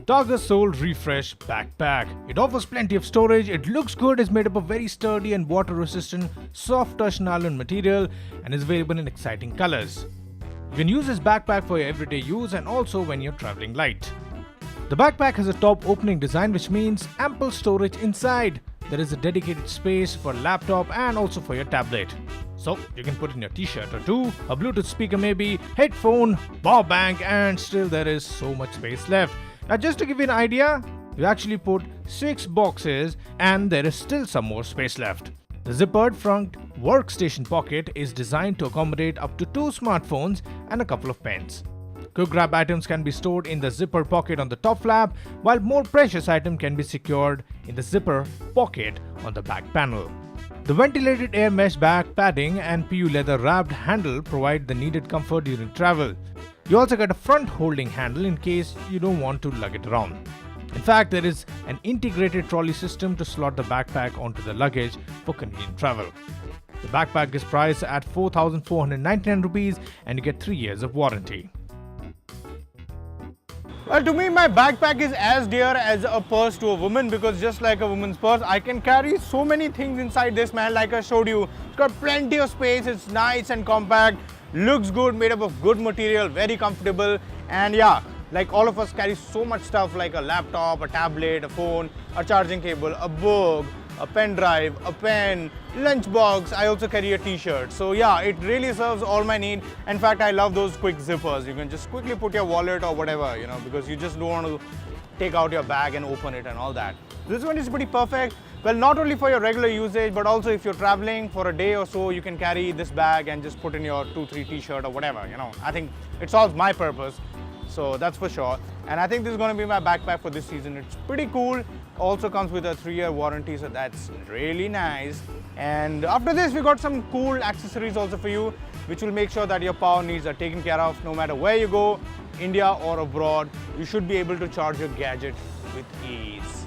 Targus Seoul Refresh Backpack. It offers plenty of storage, it looks good, is made up of very sturdy and water-resistant soft touch nylon material and is available in exciting colors. You can use this backpack for your everyday use and also when you're traveling light. The backpack has a top opening design, which means ample storage inside. There is a dedicated space for laptop and also for your tablet. So you can put in your t-shirt or two, a Bluetooth speaker maybe, headphone, power bank, and still there is so much space left. Now just to give you an idea, you actually put 6 boxes and there is still some more space left. The zippered front workstation pocket is designed to accommodate up to 2 smartphones and a couple of pens. Quick grab items can be stored in the zipper pocket on the top flap, while more precious items can be secured in the zipper pocket on the back panel. The ventilated air mesh back padding and PU leather wrapped handle provide the needed comfort during travel. You also get a front holding handle in case you don't want to lug it around. In fact, there is an integrated trolley system to slot the backpack onto the luggage for convenient travel. The backpack is priced at 4,499 rupees and you get 3 years of warranty. Well, to me, my backpack is as dear as a purse to a woman, because just like a woman's purse, I can carry so many things inside this, man. Like I showed you, it's got plenty of space, it's nice and compact, looks good, made up of good material, very comfortable, and yeah, like all of us carry so much stuff like a laptop, a tablet, a phone, a charging cable, a book, a pen drive, a pen, lunchbox. I also carry a t-shirt. So yeah, it really serves all my need. In fact, I love those quick zippers. You can just quickly put your wallet or whatever, because you just don't want to take out your bag and open it and all that. This one is pretty perfect. Well, not only for your regular usage, but also if you're traveling for a day or so, you can carry this bag and just put in your 2-3 t-shirt or whatever, I think it solves my purpose. So that's for sure. And I think this is going to be my backpack for this season. It's pretty cool. Also comes with a 3-year warranty, so that's really nice. And after this, we got some cool accessories also for you, which will make sure that your power needs are taken care of no matter where you go, India or abroad. You should be able to charge your gadget with ease.